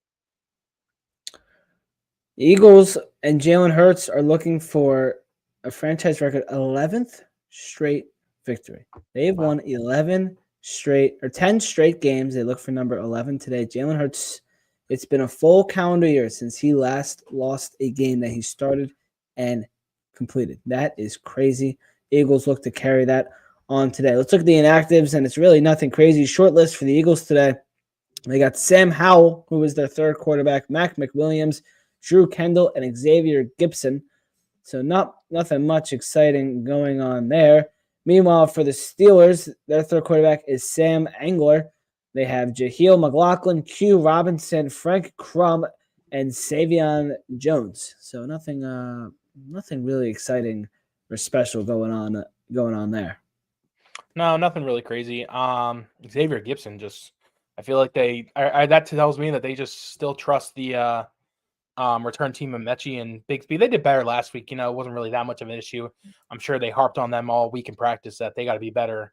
The Eagles and Jalen Hurts are looking for a franchise record 11th straight victory. They've won 10 straight games. They look for number 11 today. Jalen Hurts, it's been a full calendar year since he last lost a game that he started and completed. That is crazy. Eagles look to carry that on today. Let's look at the inactives, and it's really nothing crazy. Short list for the Eagles today. They got Sam Howell, who was their 3rd quarterback, Mac McWilliams, Drew Kendall, and Xavier Gibson. So nothing much exciting going on there. Meanwhile, for the Steelers, their 3rd quarterback is Sam Engler. They have Jahiel McLaughlin, Q Robinson, Frank Crum, and Savion Jones. So nothing really exciting or special going on there. No, nothing really crazy. Xavier Gibson I feel like that tells me that they just still trust the return team of Mechie and Bigsby. They did better last week. It wasn't really that much of an issue. I'm sure they harped on them all week in practice that they got to be better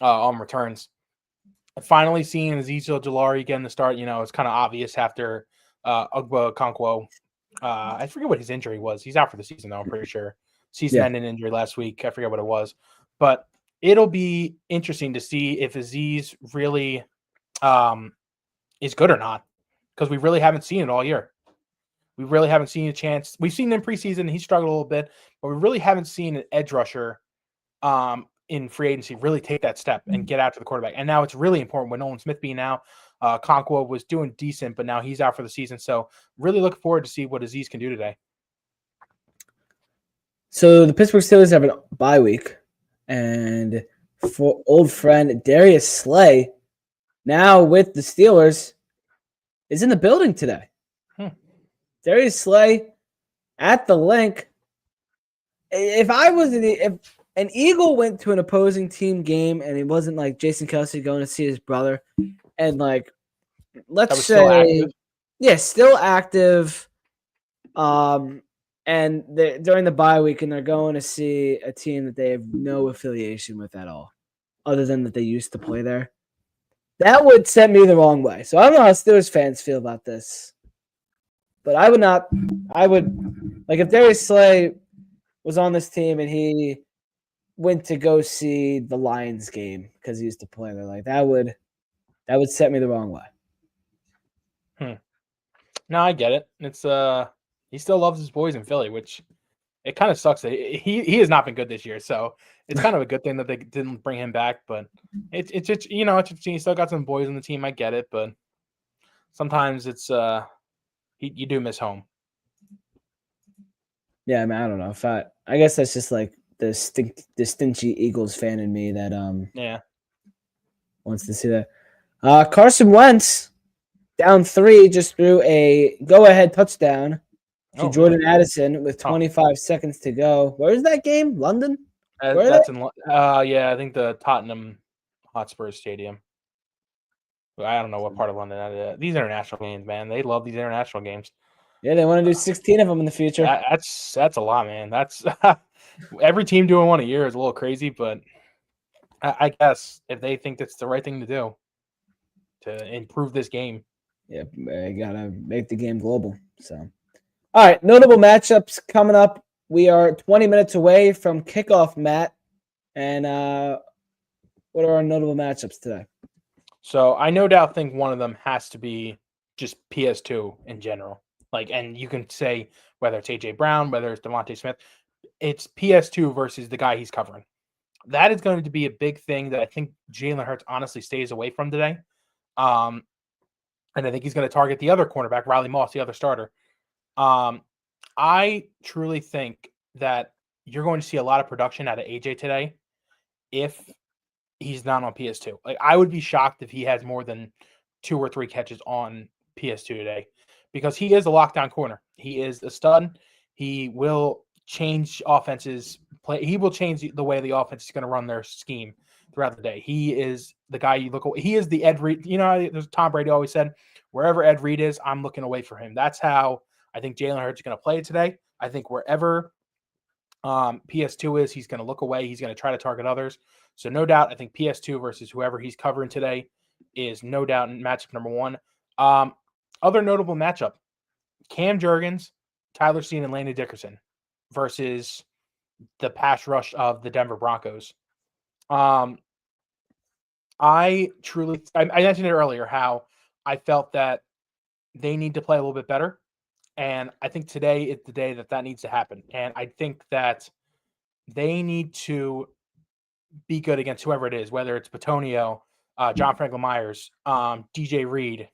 on returns. Finally seeing Ezekiel Jalari getting the start, it's kind of obvious after Ugba Okonkwo. I forget what his injury was. He's out for the season, though, I'm pretty sure. Season-ending injury last week. I forget what it was. But it'll be interesting to see if Aziz really is good or not, because we really haven't seen it all year. We really haven't seen a chance. We've seen him in preseason. He struggled a little bit, but we really haven't seen an edge rusher in free agency really take that step and get out to the quarterback. And now it's really important with Nolan Smith being out. Okonkwo was doing decent, but now he's out for the season. So really looking forward to see what Aziz can do today. So the Pittsburgh Steelers have a bye week, and for old friend Darius Slay, now with the Steelers, is in the building today. Darius Slay at the link. If an Eagle went to an opposing team game and it wasn't like Jason Kelce going to see his brother, and like let's say, still active. And during the bye week, and they're going to see a team that they have no affiliation with at all, other than that they used to play there. That would send me the wrong way. So I don't know how Steelers fans feel about this, but I would not. I would like if Darius Slay was on this team and he went to go see the Lions game because he used to play there. Like that would set me the wrong way. No, I get it. It's he still loves his boys in Philly, which it kind of sucks that he has not been good this year. So it's kind of a good thing that they didn't bring him back. But it's he still got some boys on the team. I get it, but sometimes it's you do miss home. Yeah, I mean, I don't know. I guess that's just like the stingy Eagles fan in me that wants to see that. Carson Wentz, down 3, just threw a go-ahead touchdown to Jordan Addison with 25 seconds to go. Where is that game? London? That's in I think the Tottenham Hotspur Stadium. I don't know what part of London that is. These international games, man. They love these international games. Yeah, they want to do 16 of them in the future. That's a lot, man. That's every team doing one a year is a little crazy, but I guess if they think that's the right thing to do to improve this game. Yeah, I gotta make the game global. So, all right, notable matchups coming up. We are 20 minutes away from kickoff, Matt. And what are our notable matchups today? So I no doubt think one of them has to be just PS2 in general. Like, and you can say whether it's AJ Brown, whether it's Devontae Smith, it's PS2 versus the guy he's covering. That is going to be a big thing that I think Jalen Hurts honestly stays away from today. And I think he's going to target the other cornerback, Riley Moss, the other starter. I truly think that you're going to see a lot of production out of AJ today if he's not on PS2. Like, I would be shocked if he has more than 2 or 3 catches on PS2 today, because he is a lockdown corner. He is a stud. He will change offenses. He will change the way the offense is going to run their scheme throughout the day. He is the guy you look away. He is the Ed Reed. You know, there's Tom Brady always said, wherever Ed Reed is, I'm looking away for him. That's how I think Jalen Hurts is going to play today. I think wherever PS2 is, he's going to look away. He's going to try to target others. So no doubt, I think PS2 versus whoever he's covering today is no doubt matchup number 1. Other notable matchup, Cam Jurgens, Tyler Steen, and Landon Dickerson versus the pass rush of the Denver Broncos. I mentioned it earlier how I felt that they need to play a little bit better. And I think today is the day that needs to happen. And I think that they need to be good against whoever it is, whether it's Batonio, John Franklin Myers, DJ Reed.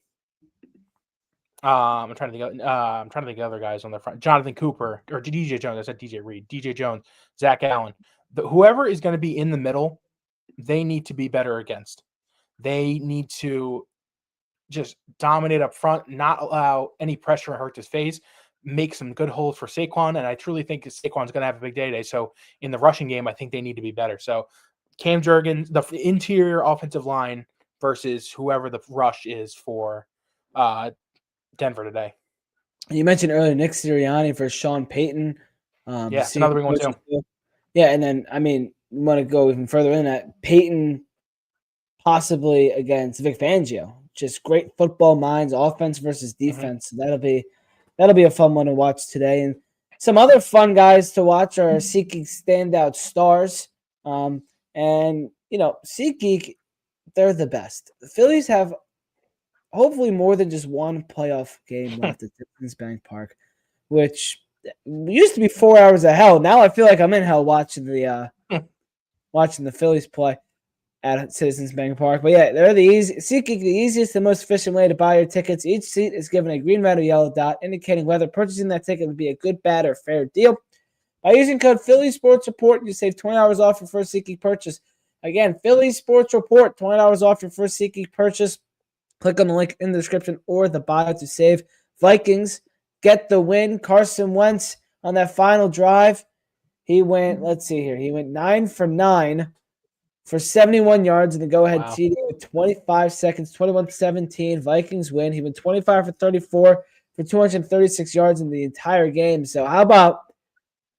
I'm trying to think of other guys on the front. Jonathan Cooper or DJ Jones. I said DJ Reed, DJ Jones, Zach Allen. Whoever is going to be in the middle, they need to be better against. They need to just dominate up front, not allow any pressure to hurt his face, make some good holes for Saquon. And I truly think Saquon's going to have a big day today. So in the rushing game, I think they need to be better. So Cam Jurgens, the interior offensive line versus whoever the rush is for Denver today. You mentioned earlier Nick Sirianni for Sean Payton. It's another big one too. Yeah, and then, I mean, you want to go even further in that, Payton possibly against Vic Fangio. Just great football minds, offense versus defense. Mm-hmm. That'll be a fun one to watch today. And some other fun guys to watch are SeatGeek standout stars. And, you know, SeatGeek, they're the best. The Phillies have hopefully more than just one playoff game left at Citizens Bank Park, which used to be 4 hours of hell. Now I feel like I'm in hell watching the Phillies play at Citizens Bank Park. But yeah, they're SeatGeek, the easiest and most efficient way to buy your tickets. Each seat is given a green, red, or yellow dot, indicating whether purchasing that ticket would be a good, bad, or fair deal. By using code Philly Sports Report, you save $20 off your first SeatGeek purchase. Again, Philly Sports Report, $20 off your first SeatGeek purchase. Click on the link in the description or the bio to save. Vikings get the win. Carson Wentz on that final drive. He went, let's see here. He went 9 for 9 for 71 yards in the go-ahead TD with 25 seconds, 21-17. Vikings win. He went 25 for 34 for 236 yards in the entire game. So how about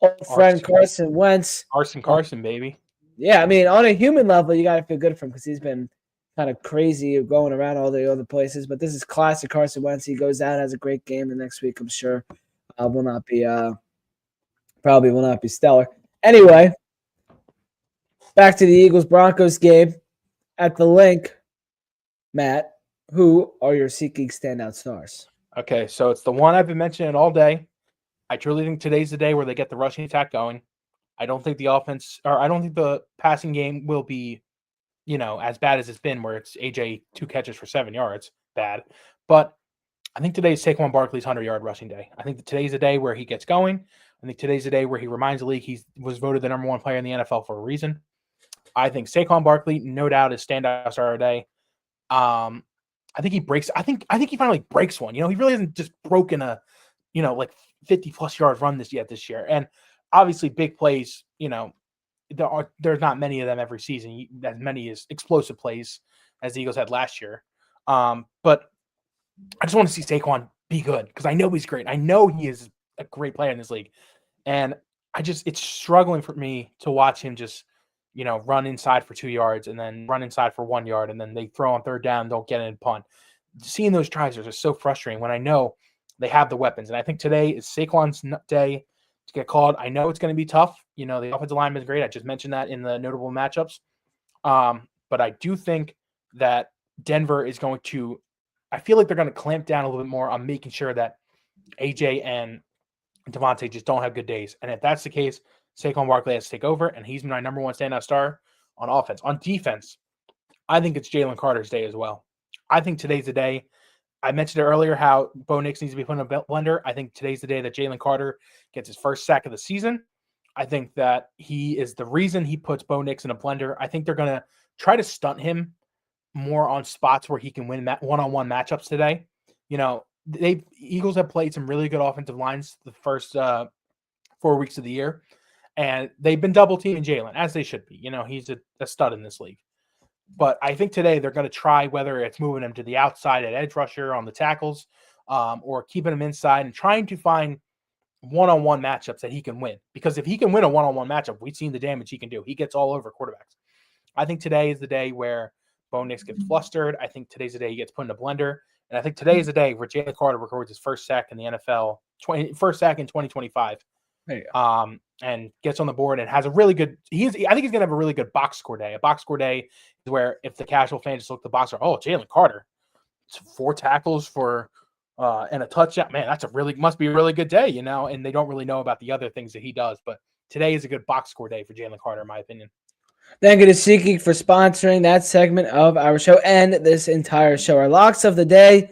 old friend Carson Wentz? Carson, baby. Yeah, I mean, on a human level, you got to feel good for him because he's been kind of crazy going around all the other places. But this is classic Carson Wentz. He goes out, has a great game the next week, I'm sure. Will not be probably will not be stellar. Anyway, back to the Eagles-Broncos game at the link. Matt, who are your SeatGeek standout stars? Okay, so it's the one I've been mentioning all day. I truly think today's the day where they get the rushing attack going. I don't think the passing game will be, as bad as it's been, where it's AJ 2 catches for 7 yards, bad. But I think today's Saquon Barkley's 100-yard rushing day. I think that today's the day where he gets going. I think today's the day where he reminds the league he was voted the #1 player in the NFL for a reason. I think Saquon Barkley, no doubt, is standout star of the day. I think he breaks. I think he finally breaks one. He really hasn't just broken a, like 50+ yard run this year. And obviously, big plays. There's not many of them every season. As many as explosive plays as the Eagles had last year. But I just want to see Saquon be good because I know he's great. I know he is a great player in this league, and it's struggling for me to watch him just run inside for 2 yards and then run inside for 1 yard and then they throw on third down, don't get it and punt. Seeing those tries are just so frustrating when I know they have the weapons. And I think today is Saquon's day to get called. I know it's going to be tough. The offensive lineman is great. I just mentioned that in the notable matchups. But I do think that Denver is going to – I feel like they're going to clamp down a little bit more on making sure that AJ and Devontae just don't have good days. And if that's the case, Saquon Barkley has to take over, and he's my #1 standout star on offense. On defense, I think it's Jalen Carter's day as well. I think today's the day. I mentioned it earlier how Bo Nix needs to be put in a blender. I think today's the day that Jalen Carter gets his first sack of the season. I think that he is the reason he puts Bo Nix in a blender. I think they're going to try to stunt him more on spots where he can win one-on-one matchups today. Eagles have played some really good offensive lines the first 4 weeks of the year, and they've been double teaming Jalen, as they should be. He's a stud in this league. But I think today they're going to try, whether it's moving him to the outside at edge rusher on the tackles, or keeping him inside and trying to find one-on-one matchups that he can win. Because if he can win a one-on-one matchup, we've seen the damage he can do. He gets all over quarterbacks. I think today is the day where Bo Nix gets flustered. I think today's the day he gets put in a blender. And I think today is the day where Jalen Carter records his first sack in the NFL, first sack in 2025. And gets on the board and has a really good – I think he's going to have a really good box score day. A box score day is where if the casual fan just look at the box score, Jalen Carter, it's 4 tackles for and a touchdown. Man, must be a really good day, and they don't really know about the other things that he does. But today is a good box score day for Jalen Carter, in my opinion. Thank you to SeatGeek for sponsoring that segment of our show and this entire show. Our locks of the day.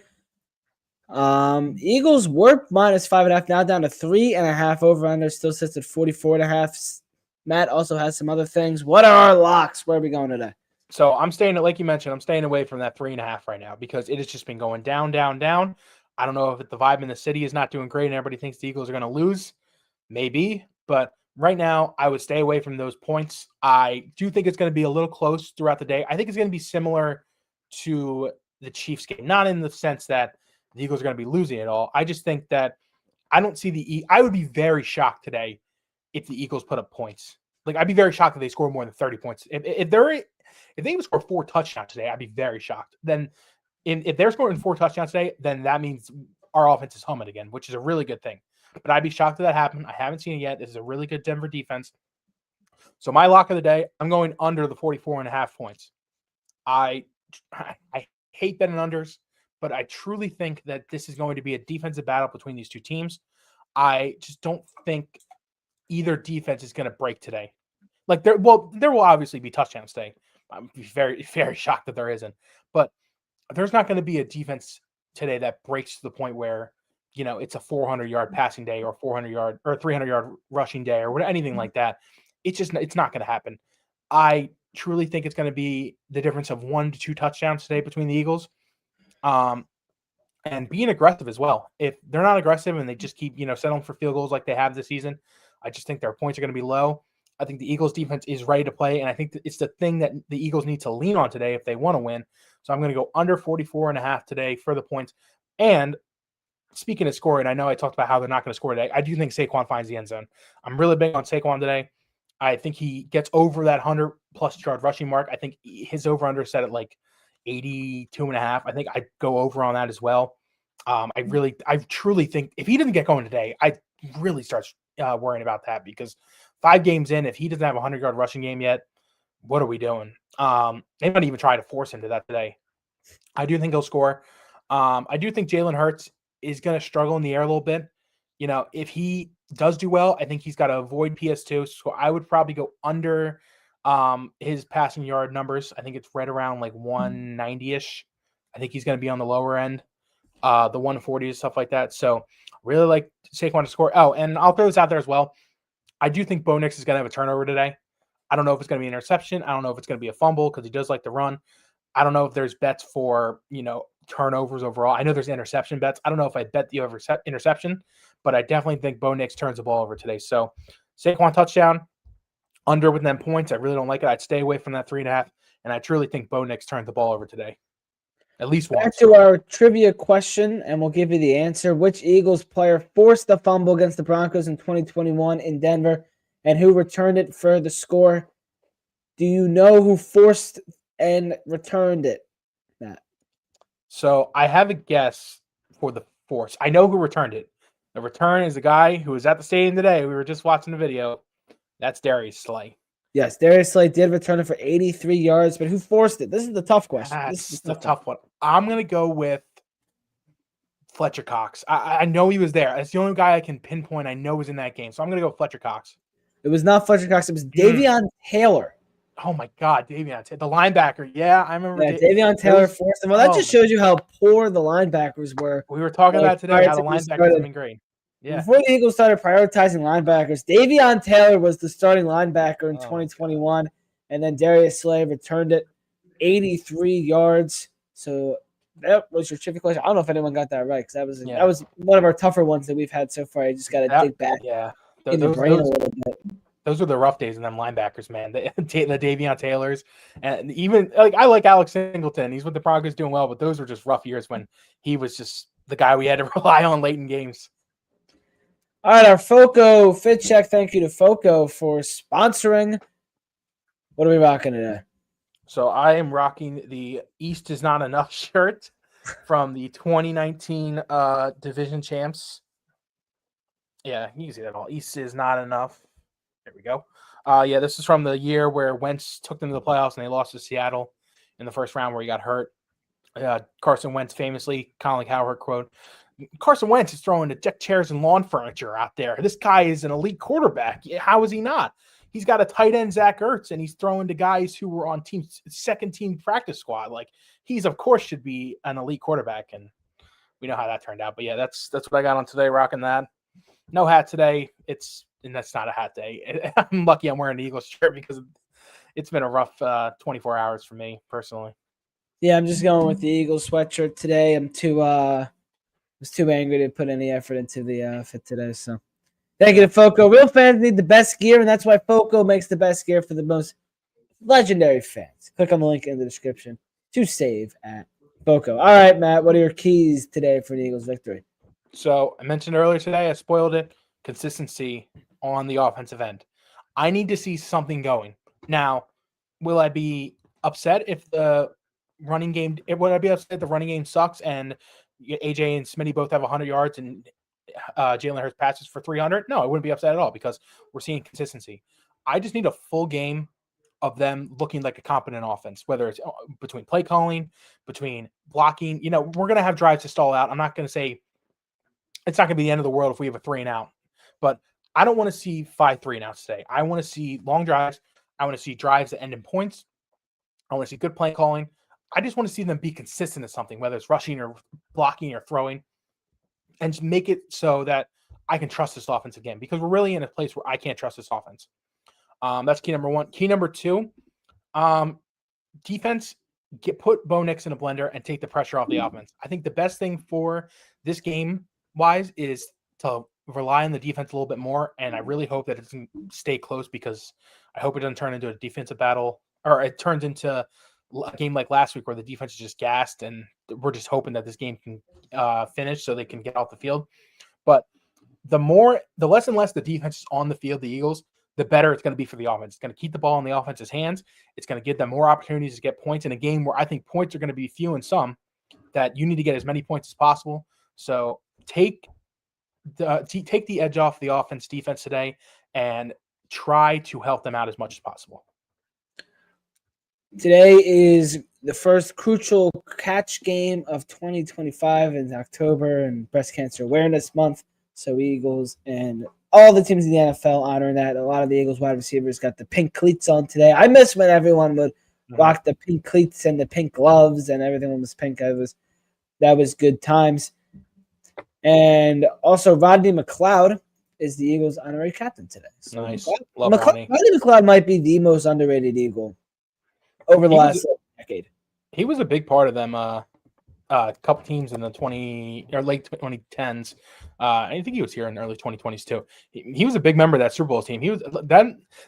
Eagles were -5.5, now down to 3.5. Over under still sits at 44.5. Matt also has some other things. What are our locks? Where are we going today? So I'm staying, like you mentioned, I'm staying away from that 3.5 right now because it has just been going down, down, down. I don't know if the vibe in the city is not doing great and everybody thinks the Eagles are going to lose. Maybe, but right now I would stay away from those points. I do think it's going to be a little close throughout the day. I think it's going to be similar to the Chiefs game, not in the sense that the Eagles are going to be losing it all. I just think that I don't see I would be very shocked today if the Eagles put up points. Like, I'd be very shocked if they score more than 30 points. If they even score 4 touchdowns today, I'd be very shocked. Then if they're scoring 4 touchdowns today, then that means our offense is humming again, which is a really good thing. But I'd be shocked if that happened. I haven't seen it yet. This is a really good Denver defense. So my lock of the day, I'm going under the 44.5 points. I hate betting unders, but I truly think that this is going to be a defensive battle between these two teams. I just don't think either defense is going to break today. Like, there will obviously be touchdowns today. I'm very, very shocked that there isn't. But there's not going to be a defense today that breaks to the point where, it's a 400-yard passing day or 400-yard or 300-yard rushing day or anything like that. It's not going to happen. I truly think it's going to be the difference of 1 to 2 touchdowns today between the Eagles. And being aggressive as well. If they're not aggressive and they just keep, settling for field goals like they have this season, I just think their points are going to be low. I think the Eagles defense is ready to play, and I think it's the thing that the Eagles need to lean on today if they want to win. So I'm going to go under 44.5 today for the points. And speaking of scoring, I know I talked about how they're not going to score today. I do think Saquon finds the end zone. I'm really big on Saquon today. I think he gets over that 100-plus yard rushing mark. I think his over-under set at like 82.5. I think I'd go over on that as well. I truly think if he doesn't get going today, I really start worrying about that because 5 games in, if he doesn't have a 100-yard rushing game yet, what are we doing? They might even try to force him to that today. I do think he'll score. I do think Jalen Hurts is going to struggle in the air a little bit. If he does do well, I think he's got to avoid PS2. So I would probably go under his passing yard numbers. I think it's right around like 190-ish. I think he's going to be on the lower end, the 140s, stuff like that. So really like Saquon to score. Oh, and I'll throw this out there as well. I do think Bo Nix is going to have a turnover today. I don't know if it's going to be an interception. I don't know if it's going to be a fumble because he does like to run. I don't know if there's bets for, turnovers overall. I know there's interception bets. I don't know if I bet the interception, but I definitely think Bo Nix turns the ball over today. So Saquon touchdown, under with them points. I really don't like it. I'd stay away from that 3.5, and I truly think Bo Nix turns the ball over today. At least once. Back to our trivia question, and we'll give you the answer. Which Eagles player forced the fumble against the Broncos in 2021 in Denver, and who returned it for the score? Do you know who forced and returned it, Matt? So I have a guess for the force. I know who returned it. The return is the guy who was at the stadium today. We were just watching the video. That's Darius Slay. Yes, Darius Slay did return it for 83 yards, but who forced it? This is the tough question. That's This is the tough one. I'm going to go with Fletcher Cox. I know he was there. That's the only guy I can pinpoint I know was in that game. So I'm going to go with Fletcher Cox. It was not Fletcher Cox. It was Davion Taylor. Oh, my God. Davion Taylor. The linebacker. Yeah, I remember. Yeah, Davion Taylor forced him. Well, that just shows you how poor the linebackers were. We were talking about today how the linebackers have been great. Yeah. Before the Eagles started prioritizing linebackers, Davion Taylor was the starting linebacker in 2021, and then Darius Slay returned it 83 yards. So that was your trivia question. I don't know if anyone got that right because that was one of our tougher ones that we've had so far. I just got to dig back in the brain a little bit. Those were the rough days in them linebackers, man. The Davion Taylors, and even I like Alex Singleton. He's with the Broncos doing well, but those were just rough years when he was just the guy we had to rely on late in games. All right, our Foco Fit Check. Thank you to Foco for sponsoring. What are we rocking today? So I am rocking the East is Not Enough shirt from the 2019 division champs. Yeah, you can see that all. East is Not Enough. There we go. This is from the year where Wentz took them to the playoffs and they lost to Seattle in the first round where he got hurt. Carson Wentz famously, kind of like Howard quote, Carson Wentz is throwing deck chairs and lawn furniture out there. This guy is an elite quarterback. How is he not? He's got a tight end, Zach Ertz, and he's throwing to guys who were on second team practice squad. Like he's of course should be an elite quarterback, and we know how that turned out. But yeah, that's what I got on today. Rocking that. No hat today. And that's not a hat day. I'm lucky I'm wearing the Eagles shirt because it's been a rough 24 hours for me personally. Yeah, I'm just going with the Eagles sweatshirt today. I was too angry to put any effort into the outfit today. So thank you to Foco. Real fans need the best gear, and that's why Foco makes the best gear for the most legendary fans. Click on the link in the description to save at Foco. All right, Matt, what are your keys today for the Eagles victory? So I mentioned earlier today, I spoiled it. Consistency on the offensive end. I need to see something going. Now, will I be upset if the running game – would I be upset if the running game sucks and AJ and Smitty both have 100 yards and Jalen Hurts passes for 300? No, I wouldn't be upset at all because we're seeing consistency. I just need a full game of them looking like a competent offense, whether it's between play calling, between blocking. We're going to have drives to stall out. I'm not going to say it's not going to be the end of the world if we have a 3-and-out. But I don't want to see 5 3-and-outs today. I want to see long drives. I want to see drives that end in points. I want to see good play calling. I just want to see them be consistent at something, whether it's rushing or blocking or throwing, and just make it so that I can trust this offense again because we're really in a place where I can't trust this offense. That's key number one. Key number two, defense, put Bo Nix in a blender and take the pressure off the offense. I think the best thing for this game wise is to rely on the defense a little bit more, and I really hope that it doesn't stay close, because I hope it doesn't turn into a defensive battle, or it turns into a game like last week where the defense is just gassed, and we're just hoping that this game can finish so they can get off the field. But the less and less the defense is on the field, the Eagles, the better it's going to be for the offense. It's going to keep the ball in the offense's hands. It's going to give them more opportunities to get points in a game where I think points are going to be few and some, that you need to get as many points as possible. So take the edge off the defense today and try to help them out as much as possible. Today is the first crucial catch game of 2025 in October, and Breast Cancer Awareness Month. So Eagles and all the teams in the NFL honoring that. A lot of the Eagles wide receivers got the pink cleats on today. I miss when everyone would rock the pink cleats and the pink gloves and everything was pink. That was good times. And also, Rodney McLeod is the Eagles' honorary captain today. So nice. Rodney McLeod might be the most underrated Eagle over the last decade. He was a big part of them. A couple teams in the late 2010s. I think he was here in the early 2020s too. He was a big member of that Super Bowl team. He was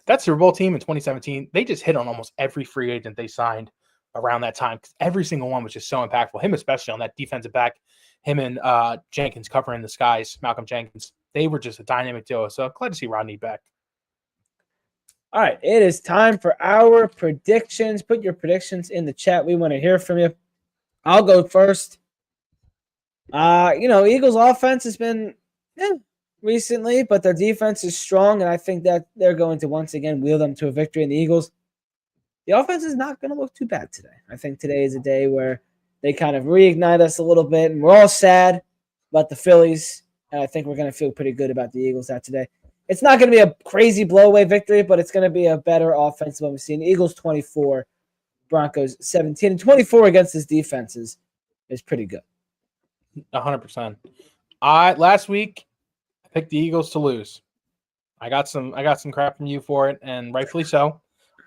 that Super Bowl team in 2017. They just hit on almost every free agent they signed around that time, because every single one was just so impactful. Him especially on that defensive back. Him and Jenkins covering the skies, Malcolm Jenkins. They were just a dynamic duo. So glad to see Rodney back. All right, it is time for our predictions. Put your predictions in the chat. We want to hear from you. I'll go first. Eagles offense has been recently, but their defense is strong, and I think that they're going to once again wheel them to a victory. In the Eagles, the offense is not going to look too bad today. I think today is a day where they kind of reignite us a little bit, and we're all sad about the Phillies, and I think we're going to feel pretty good about the Eagles out today. It's not going to be a crazy blow-away victory, but it's going to be a better offense than what we've seen. Eagles 24, Broncos 17, and 24 against this defense is pretty good. 100%. Last week I picked the Eagles to lose. I got some crap from you for it, and rightfully so.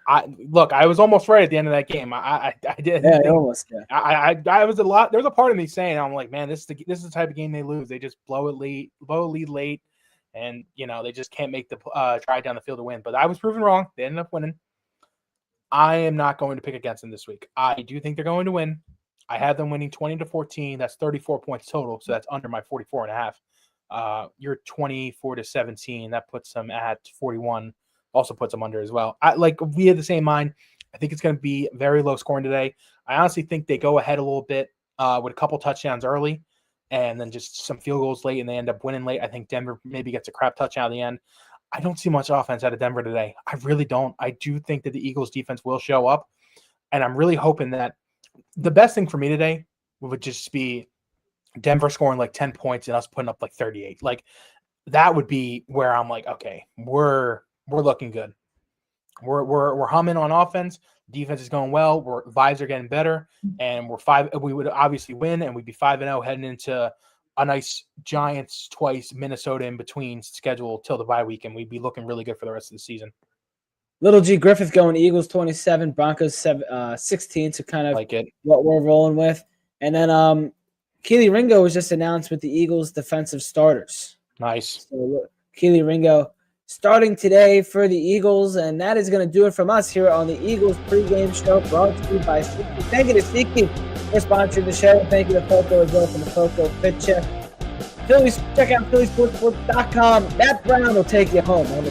I was almost right at the end of that game. I did. Yeah, almost. Yeah. I was a lot. There's a part of me saying, I'm like, man, this is the type of game they lose. They just blow a lead late, and they just can't make the drive down the field to win. But I was proven wrong. They ended up winning. I am not going to pick against them this week. I do think they're going to win. I had them winning 20-14. That's 34 points total. So that's under my 44.5. You're 24-17. That puts them at 41. Also puts them under as well. We had the same mind. I think it's going to be very low scoring today. I honestly think they go ahead a little bit with a couple touchdowns early, and then just some field goals late, and they end up winning late. I think Denver maybe gets a crap touchdown at the end. I don't see much offense out of Denver today. I really don't. I do think that the Eagles defense will show up, and I'm really hoping that the best thing for me today would just be Denver scoring like 10 points and us putting up like 38. Like that would be where I'm like, okay, we're looking good. We're humming on offense. Defense is going well. Vibes are getting better, and we would obviously win, and we'd be 5-0 heading into a nice Giants twice, Minnesota in between schedule till the bye week, and we'd be looking really good for the rest of the season. Little G Griffith going Eagles 27, Broncos 16, so kind of like it. What we're rolling with. And then Keely Ringo was just announced with the Eagles defensive starters. Nice. So Keely Ringo starting today for the Eagles, and that is going to do it from us here on the Eagles pregame show, brought to you by SeatGeek. Thank you to SeatGeek for sponsoring the show. Thank you to Foco as well from the Foco Fit Check. Phillies, check out PhilliesSportsBook.com. Matt Brown will take you home on the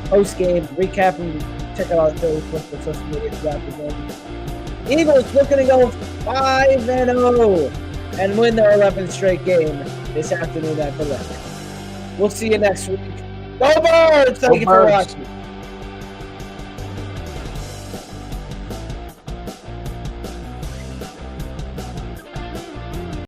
post-game recap. And check out all the Phillies Sportsbook social media throughout the game. Eagles looking to go 5-0 and win their 11th straight game this afternoon at the Lake. We'll see you next week. Go Birds! Thank you for watching.